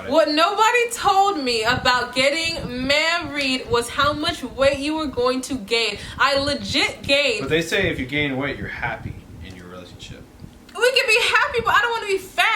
What? What nobody told me about getting married was how much weight you were going to gain. I legit gained. But they say if you gain weight, you're happy in your relationship. We can be happy, but I don't want to be fat.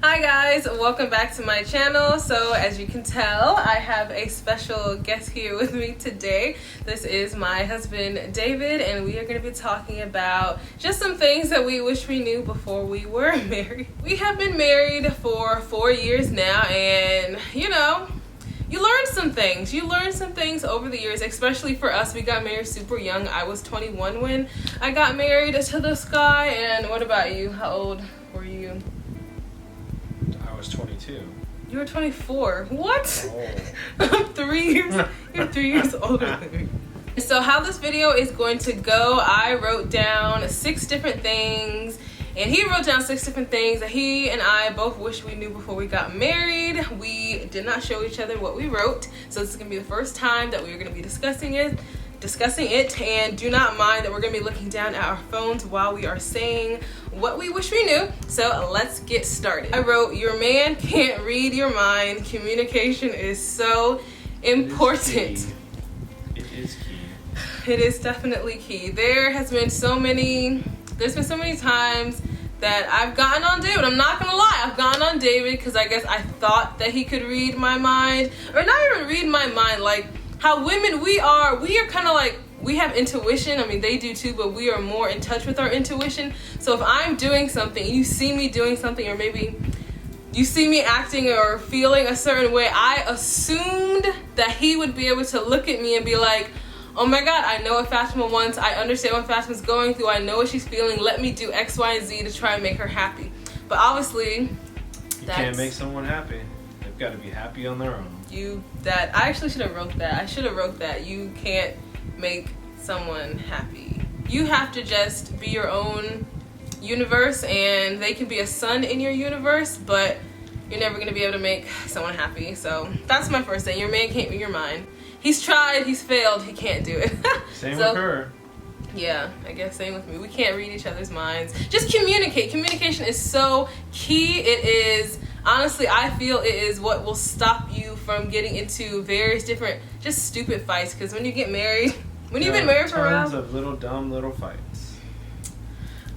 Hi guys, welcome back to my channel. So as you can tell, I have a special guest here with me today. This is my husband David, and we are going to be talking about just some things that we wish we knew before we were married. We have been married for 4 years now, and you know, you learn some things. You learn some things over the years, especially for us. We got married super young. I was 21 when I got married to this guy. And what about you? How old were you? I was 22. You were 24. What? Oh. I'm 3 years. You're 3 years older than me. So how this video is going to go, I wrote down 6 different things, and he wrote down 6 different things that he and I both wish we knew before we got married. We did not show each other what we wrote, so this is gonna be the first time that we're gonna be discussing it. And do not mind that we're gonna be looking down at our phones while we are saying what we wish we knew. So let's get started. I wrote, your man can't read your mind. Communication is so important. It is key. It is definitely key. There's been so many times that I've gotten on David. I'm not gonna lie, I've gotten on David because I guess I thought that he could read my mind, or not even read my mind, like how women we are kind of like, we have intuition. I mean, they do too, but we are more in touch with our intuition. So if I'm doing something, you see me doing something, or maybe you see me acting or feeling a certain way, I assumed that he would be able to look at me and be like, oh my God, I know what Fatima wants. I understand what Fatima's going through. I know what she's feeling. Let me do X, Y, and Z to try and make her happy. But obviously, you can't make someone happy. They've got to be happy on their own. I actually should have wrote that. I should have wrote that. You can't make someone happy. You have to just be your own universe, and they can be a sun in your universe, but you're never going to be able to make someone happy. So that's my first thing. Your man can't read your mind. He's tried, he's failed, he can't do it. Same with her. Yeah, I guess same with me. We can't read each other's minds. Just communicate. Communication is so key. It is, honestly, I feel it is what will stop you from getting into various different, just stupid fights. Because when you get married, when you've been married for a while. Tons of little dumb fights.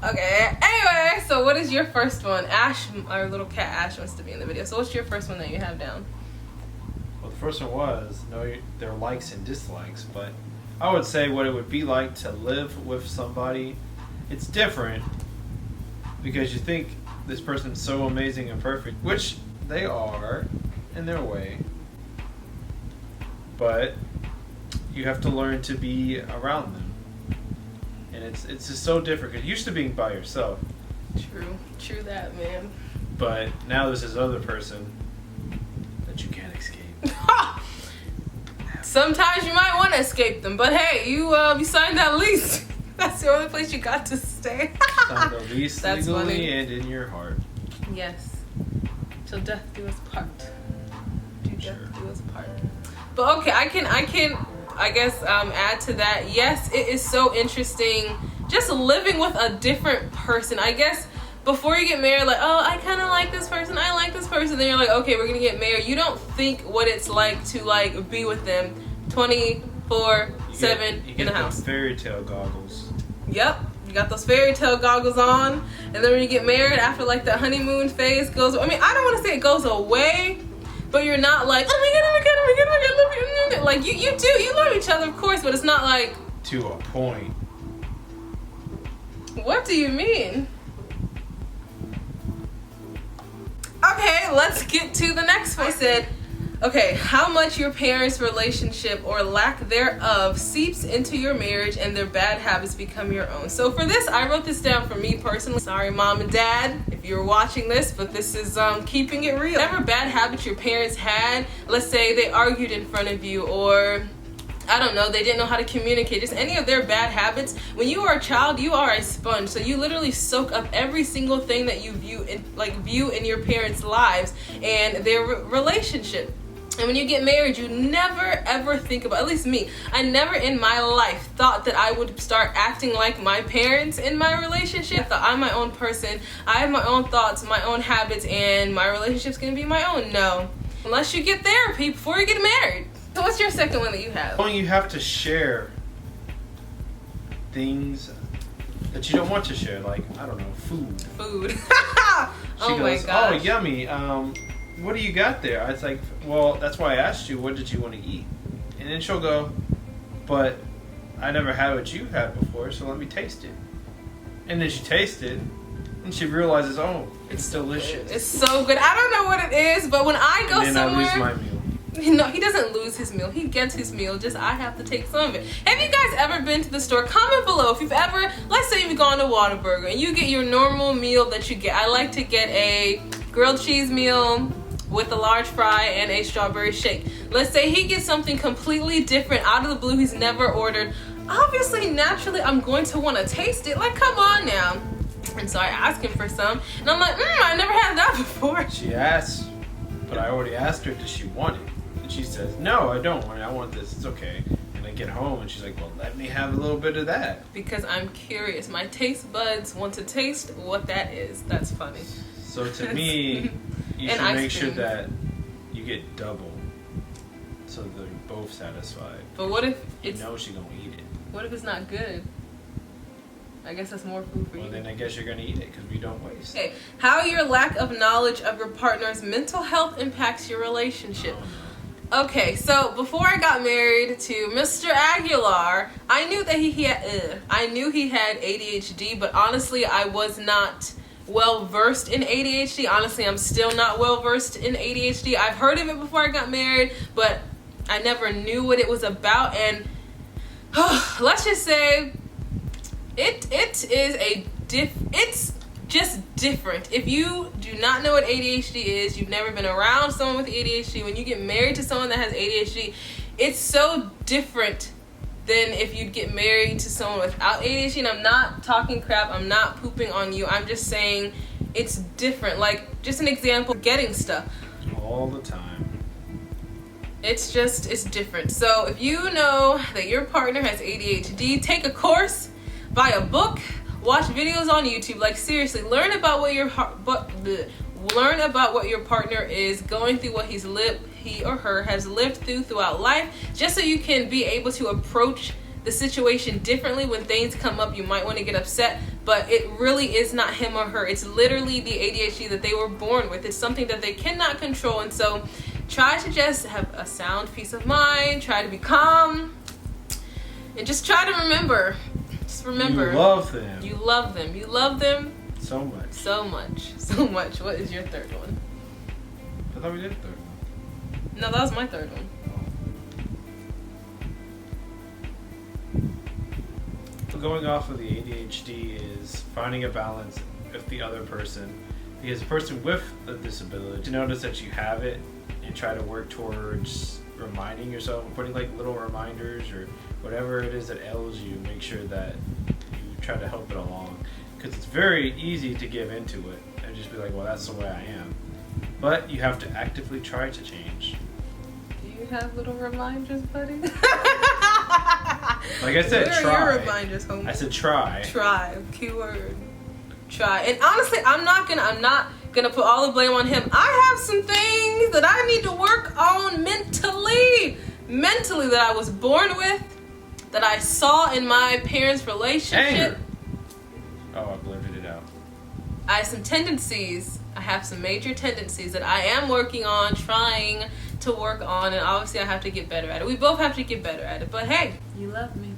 Okay, anyway, so what is your first one? Ash, our little cat Ash wants to be in the video. So what's your first one that you have down? Well, the first one was know their likes and dislikes, but I would say what it would be like to live with somebody. It's different because you think this person's so amazing and perfect, which they are in their way, but you have to learn to be around them, and it's just so different. Because used to being by yourself. True that, man. But now there's this other person that you can't escape. Sometimes you might want to escape them, but hey, you signed that lease. That's the only place you got to stay. Signed the lease legally funny. And in your heart. Yes. Till death do us part. Death do us part. But okay, I can I guess add to that. Yes, it is so interesting just living with a different person. I guess before you get married, like, oh, I kind of like this person, I like this person. Then you're like, okay, we're gonna get married. You don't think what it's like to like be with them 24/7 in the house. Fairy tale goggles. Yep, you got those fairy tale goggles on, and then when you get married, after like the honeymoon phase goes, I mean, I don't want to say it goes away, but you're not like, oh my God, like you love each other, of course, but it's not like to a point. What do you mean? Okay, let's get to the next one. I said, okay, how much your parents' relationship or lack thereof seeps into your marriage and their bad habits become your own. So for this, I wrote this down for me personally. Sorry, mom and dad, if you're watching this, but this is keeping it real. Whatever bad habits your parents had, let's say they argued in front of you, or I don't know, they didn't know how to communicate, just any of their bad habits. When you are a child, you are a sponge, so you literally soak up every single thing that you view in your parents' lives and their relationship. And when you get married, you never ever think about, at least me, I never in my life thought that I would start acting like my parents in my relationship. I thought I'm my own person, I have my own thoughts, my own habits, and my relationship's gonna be my own. No. Unless you get therapy before you get married. So what's your second one that you have? Well, you have to share things that you don't want to share, like, I don't know, food. Food. She Oh goes, my gosh. oh, yummy. What do you got there? I was like, well, that's why I asked you, what did you want to eat? And then she'll go, but I never had what you've had before, so let me taste it. And then she tastes it, and she realizes, oh, it's delicious. It's so good. I don't know what it is, but when I go and then somewhere, I lose my meal. No, he doesn't lose his meal. He gets his meal. Just I have to take some of it. Have you guys ever been to the store? Comment below if you've ever. Let's say you've gone to Whataburger and you get your normal meal that you get. I like to get a grilled cheese meal with a large fry and a strawberry shake. Let's say he gets something completely different out of the blue he's never ordered. Obviously, naturally, I'm going to want to taste it. Like, come on now. And so I ask him for some, and I'm like, I never had that before. She asks, but I already asked her, does she want it? And she says, no, I don't want it. I want this. It's okay. And I get home, and she's like, well, let me have a little bit of that. Because I'm curious. My taste buds want to taste what that is. That's funny. So to me, you should make sure that you get double, so they're both satisfied. But what if she's gonna eat it? What if it's not good? I guess that's more food for you. Well, then I guess you're gonna eat it because we don't waste. Okay, how your lack of knowledge of your partner's mental health impacts your relationship. Oh, no. Okay, so before I got married to Mr. Aguilar, I knew that he had ADHD, but honestly, I was not well versed in ADHD. Honestly, I'm still not well versed in ADHD. I've heard of it before I got married, but I never knew what it was about. And let's just say it's just different. If you do not know what ADHD is, you've never been around someone with ADHD, when you get married to someone that has ADHD, it's so different than if you'd get married to someone without ADHD. And I'm not talking crap, I'm not pooping on you, I'm just saying it's different. Like, just an example, getting stuff. All the time. It's different. So if you know that your partner has ADHD, take a course, buy a book, watch videos on YouTube. Like, seriously, learn about what your partner is going through, what he or her has lived throughout life, just so you can be able to approach the situation differently. When things come up, you might want to get upset, but it really is not him or her. It's literally the ADHD that they were born with. It's something that they cannot control. And so try to just have a sound peace of mind, try to be calm, and just try to remember. Just remember. You love them. You love them. You love them. So much. So much. So much. What is your third one? I thought we did a third one. No, that was my third one. So going off of the ADHD is finding a balance with the other person. Because a person with a disability, to notice that you have it and try to work towards reminding yourself, putting like little reminders or whatever it is that ails you, make sure that you try to help it along. Because it's very easy to give into it and just be like, well, that's the way I am. But you have to actively try to change. Do you have little reminders, buddy? Like I said, Where try. are your reminders, homie? I said try. Try. Keyword. Try. And honestly, I'm not gonna put all the blame on him. I have some things that I need to work on mentally that I was born with, that I saw in my parents' relationship. Anger. Oh, I blurted it out. I have some tendencies. I have some major tendencies that I am working on, trying to work on, and obviously I have to get better at it. We both have to get better at it. But hey, you love me.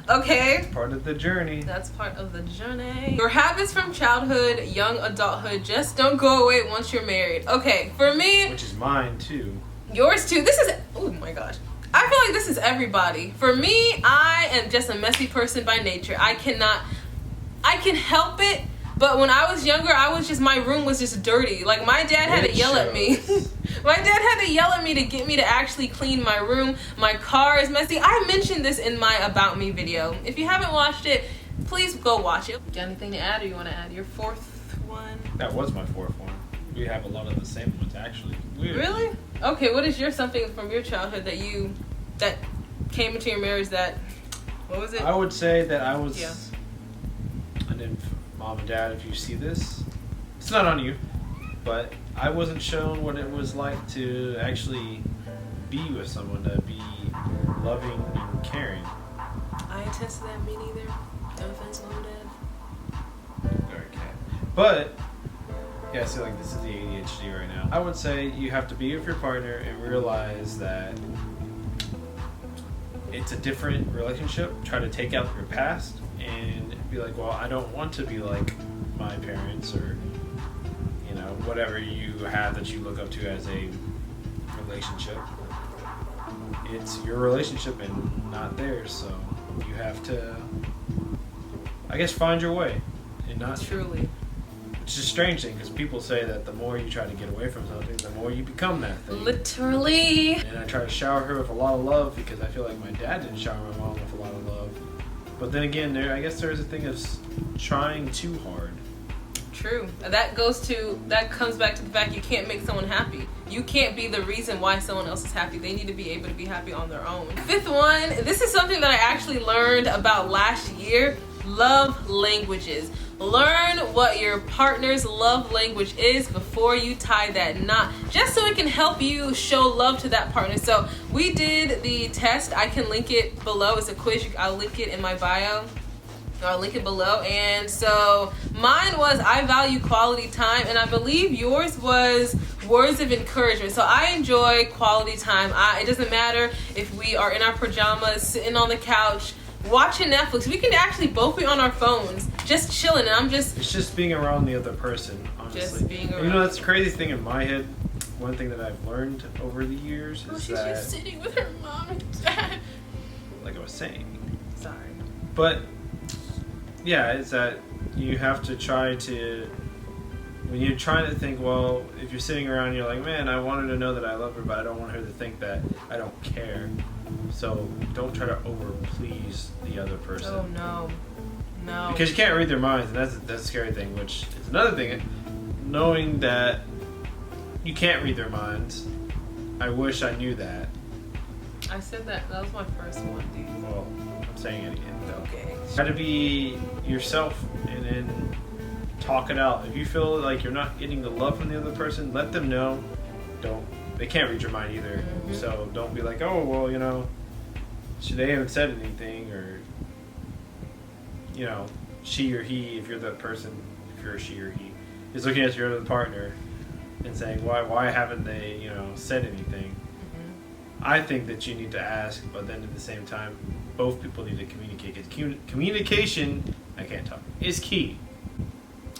Okay. It's part of the journey. That's part of the journey. Your habits from childhood, young adulthood just don't go away once you're married. Okay, for me, which is mine too. Yours too. This is, oh my gosh. I feel like this is everybody. For me, I am just a messy person by nature. I can help it, but when I was younger, my room was just dirty. Like, my dad had to yell at me. My dad had to yell at me to get me to actually clean my room. My car is messy. I mentioned this in my About Me video. If you haven't watched it, please go watch it. Got anything to add, or you want to add your fourth one? That was my fourth one. We have a lot of the same ones, actually. Weird. Really? Okay, what is something from your childhood that came into your marriage that, what was it? I would say that I was, Yeah. and then Mom and Dad, if you see this, it's not on you, but I wasn't shown what it was like to actually be with someone, to be loving and caring. I attest to that, me neither. No offense, Mom and Dad. Okay. But, yeah, see, like, this is the ADHD right now. I would say you have to be with your partner and realize that it's a different relationship. Try to take out your past and be like, well, I don't want to be like my parents or, you know, whatever you have that you look up to as a relationship. It's your relationship and not theirs, so you have to, I guess, find your way and not. Truly. It's a strange thing because people say that the more you try to get away from something, the more you become that thing. Literally. And I try to shower her with a lot of love because I feel like my dad didn't shower my mom with a lot of love. But then again, I guess there's a thing of trying too hard. True. That comes back to the fact you can't make someone happy. You can't be the reason why someone else is happy. They need to be able to be happy on their own. Fifth one, this is something that I actually learned about last year. Love languages. Learn what your partner's love language is before you tie that knot, just so it can help you show love to that partner. So we did the test. I can link it below. It's a quiz. I'll link it in my bio. I'll link it below. And so mine was I value quality time, and I believe yours was words of encouragement. So I enjoy quality time. It doesn't matter if we are in our pajamas, sitting on the couch, watching Netflix. We can actually both be on our phones, just chilling, and it's just being around the other person, honestly. Just being around. You know, that's the crazy thing in my head. One thing that I've learned over the years is she's that, just sitting with her mom and dad. like I was saying. Sorry. But yeah, it's that you have to try to, when you're trying to think, well, if you're sitting around and you're like, man, I want her to know that I love her, but I don't want her to think that I don't care. So don't try to over please the other person. Oh no. Because you can't read their minds, and that's a scary thing, which is another thing. Knowing that you can't read their minds, I wish I knew that. I said that was my first one, dude. Well, I'm saying it again, though. Okay. Try to be yourself and then talk it out. If you feel like you're not getting the love from the other person, let them know. They can't read your mind either. Mm-hmm. So don't be like, oh, well, you know, they haven't said anything, or, you know, she or he, if you're that person, if you're a she or he, is looking at your other partner and saying, why haven't they, you know, said anything? Mm-hmm. I think that you need to ask, but then at the same time, both people need to communicate. Because communication, I can't talk, is key.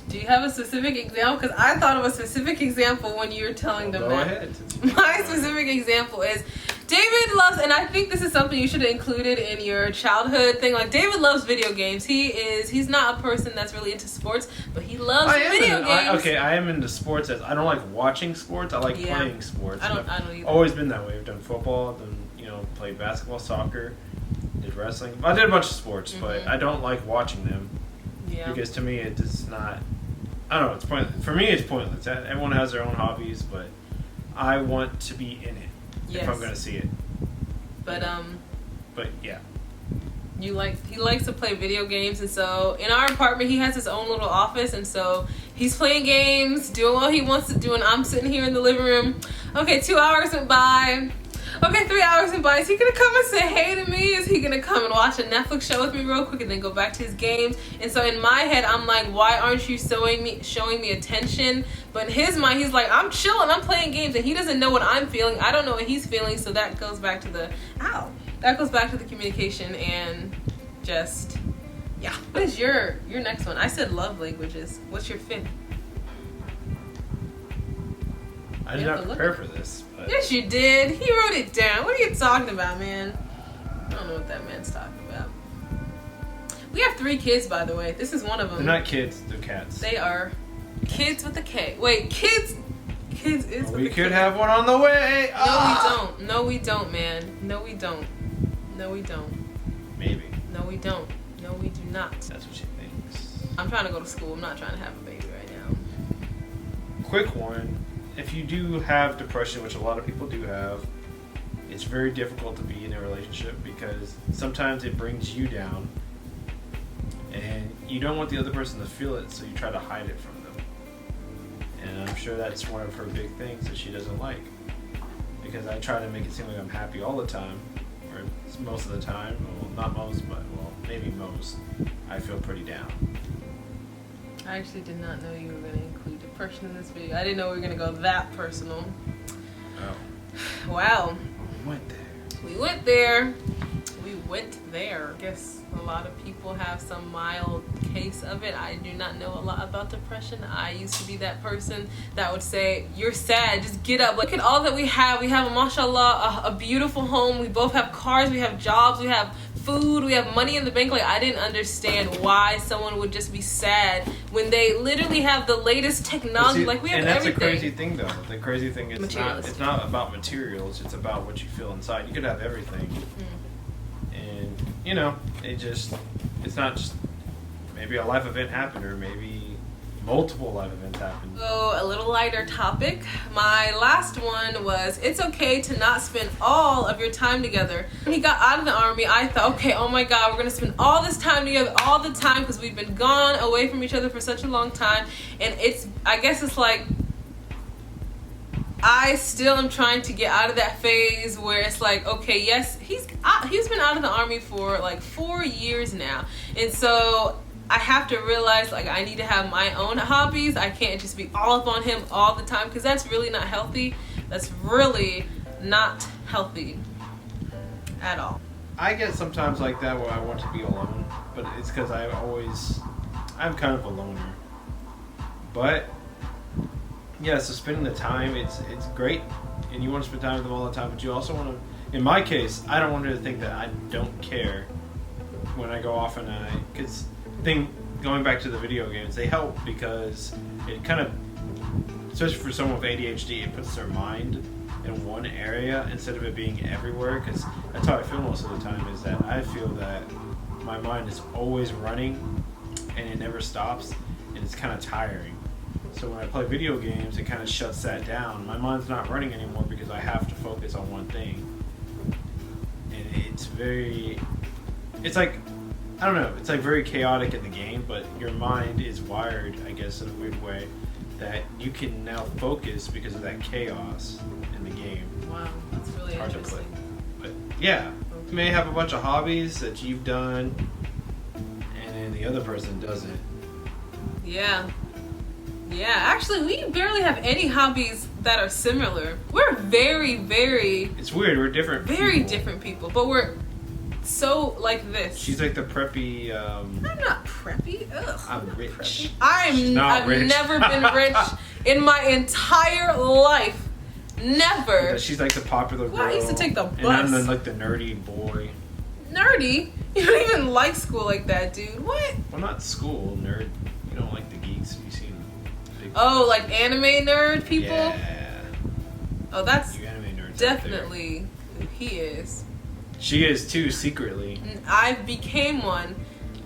Do you have a specific example? Because I thought of a specific example when you were telling them Go that. ahead. My specific example is David loves, and I think this is something you should have included in your childhood thing. Like, David loves video games. He's not a person that's really into sports, but he loves video games. I am into sports. I don't like watching sports. I like playing sports. I don't either. Always been that way. I've done football, played basketball, soccer, did wrestling. I did a bunch of sports, but I don't like watching them. Yeah. Because to me, it is not. I don't know. It's pointless. For me, it's pointless. Everyone has their own hobbies, but I want to be in it if I'm going to see it. But yeah. He likes to play video games, and so in our apartment he has his own little office, and so he's playing games, doing what he wants to do, and I'm sitting here in the living room. Okay, 2 hours went by. Okay, 3 hours went by. Is he gonna come and say hey to me? Is he gonna come and watch a Netflix show with me real quick and then go back to his games? And so in my head, I'm like, why aren't you showing me attention? But in his mind, he's like, I'm chilling, I'm playing games, and he doesn't know what I'm feeling. I don't know what he's feeling, so that goes back to the communication and just, yeah. What is your next one? I said love languages. What's your fifth? I did not prepare for this. But... Yes, you did. He wrote it down. What are you talking about, man? I don't know what that man's talking about. We have 3 kids, by the way. This is one of them. They're not kids. They're cats. They are kids with a K. Wait, kids is with a K. We could have one on the way. No, we don't, man. No, we don't. Maybe. No, we don't. No, we do not. That's what she thinks. I'm trying to go to school. I'm not trying to have a baby right now. quick one. If you do have depression, which a lot of people do have, it's very difficult to be in a relationship because sometimes it brings you down and you don't want the other person to feel it, so you try to hide it from them. And I'm sure that's one of her big things that she doesn't like, because I try to make it seem like I'm happy all the time, or most of the time. Well, not most, but maybe most. I feel pretty down. I actually did not know you were going to include depression in this video. I didn't know we were going to go that personal. Oh. Wow. We went there. We went there. We went there. I guess a lot of people have some mild case of it. I do not know a lot about depression. I used to be that person that would say, you're sad, just get up. Look at all that we have. We have, mashallah, a beautiful home. We both have cars. We have jobs. We have food. We have money in the bank. Like, I didn't understand why someone would just be sad when they literally have the latest technology. Like, we have everything. And that's a crazy thing, though. The crazy thing is it's not about materials. It's about what you feel inside. You could have everything. And, you know, it's not just maybe a life event happened, or maybe multiple life events happened. So, a little lighter topic. My last one was, it's okay to not spend all of your time together. When he got out of the army, I thought, okay, oh my God, we're going to spend all this time together all the time because we've been gone away from each other for such a long time. And I guess it's like, I still am trying to get out of that phase where it's like, okay, yes, he's been out of the army for like 4 years now. And so I have to realize, like, I need to have my own hobbies. I can't just be all up on him all the time, because that's really not healthy. That's really not healthy at all. I get sometimes like that where I want to be alone, but it's because I'm kind of a loner. But yeah, so spending the time, it's great, and you want to spend time with them all the time, but you also want to, in my case, I don't want her to think that I don't care when I go off and because going back to the video games, they help because it kind of, especially for someone with ADHD, it puts their mind in one area instead of it being everywhere, because that's how I feel most of the time, is that I feel that my mind is always running and it never stops, and it's kind of tiring. So when I play video games, it kind of shuts that down. My mind's not running anymore because I have to focus on one thing. And it's like, I don't know, it's like very chaotic in the game, but your mind is wired, I guess, in a weird way, that you can now focus because of that chaos in the game. Wow, that's really interesting. But yeah, you may have a bunch of hobbies that you've done, and then the other person doesn't. Yeah. Yeah, actually, we barely have any hobbies that are similar. We're very, very... It's weird, we're different very different people, but we're so like this. She's like the preppy... I'm not preppy. Ugh, I'm rich. Preppy. I've never been rich in my entire life. Never. She's like the popular girl. Well, I used to take the bus. And I'm like the nerdy boy. Nerdy? You don't even like school like that, dude. What? Well, not school, nerd. You don't like the geeks. You seen big Oh, like anime nerd people? Yeah. Oh, that's you anime nerds definitely who he is. She is too, secretly. I became one.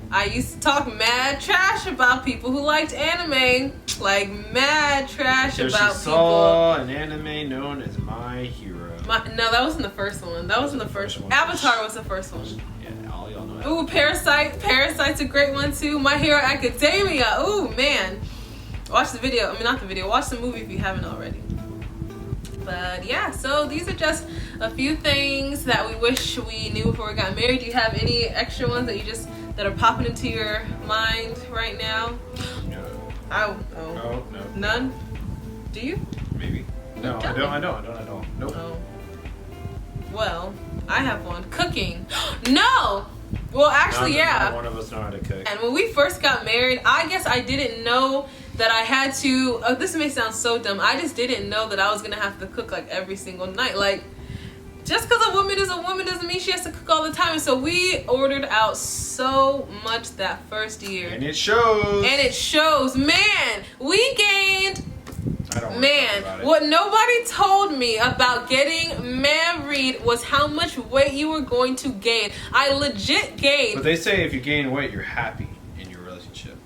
I used to talk mad trash about people who liked anime. Like, mad trash So about she saw people. an anime known as My Hero. No, that wasn't the first one. That wasn't the first one. Avatar was the first one. Yeah, all y'all know that. Ooh, Parasite. Parasite's a great one, too. My Hero Academia. Ooh, man. Watch the video. I mean, not the video. Watch the movie if you haven't already. But yeah, so these are just a few things that we wish we knew before we got married. Do you have any extra ones that are popping into your mind right now? No. Oh, No. none? Do you? Maybe. No, Tell I me. don't. Nope. Oh. Well, I have one. Cooking. No! Well, actually, yeah. Not one of us know how to cook. And when we first got married, I guess I didn't know that I had to, this may sound so dumb, I just didn't know that I was going to have to cook like every single night. Like, just because a woman is a woman doesn't mean she has to cook all the time. And so we ordered out so much that first year. And it shows. Man, we gained... I don't want to talk about it. What nobody told me about getting married was how much weight you were going to gain. I legit gained. But they say if you gain weight, you're happy in your relationship.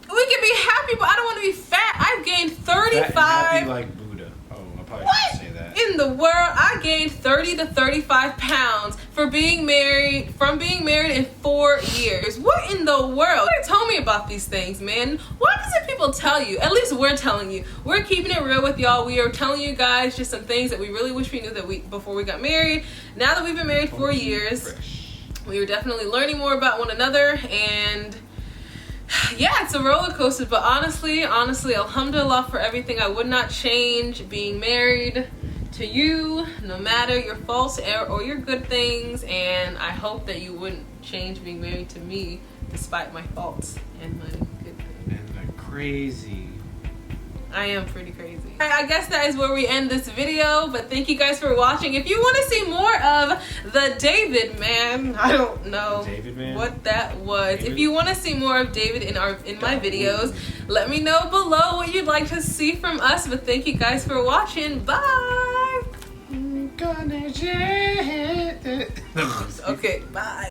We can be happy, but I don't want to be fat. I've gained 35. Happy like Buddha. Oh, I probably shouldn't say that. In the world, I gained 30 to 35 pounds from being married in 4 years. What in the world? Tell me about these things, man. Why doesn't people tell you? At least we're telling you. We're keeping it real with y'all. We are telling you guys just some things that we really wish we knew before we got married. Now that we've been married 4 years, we are definitely learning more about one another, and yeah, it's a roller coaster, but honestly, alhamdulillah for everything. I would not change being married to you, no matter your faults or your good things, and I hope that you wouldn't change being married to me despite my faults and my good things. And the crazy. I am pretty crazy. I guess that is where we end this video, but thank you guys for watching. If you want to see more of the David man, I don't know what that was. David? If you want to see more of David in my videos, let me know below what you'd like to see from us. But thank you guys for watching. Bye. Okay, bye.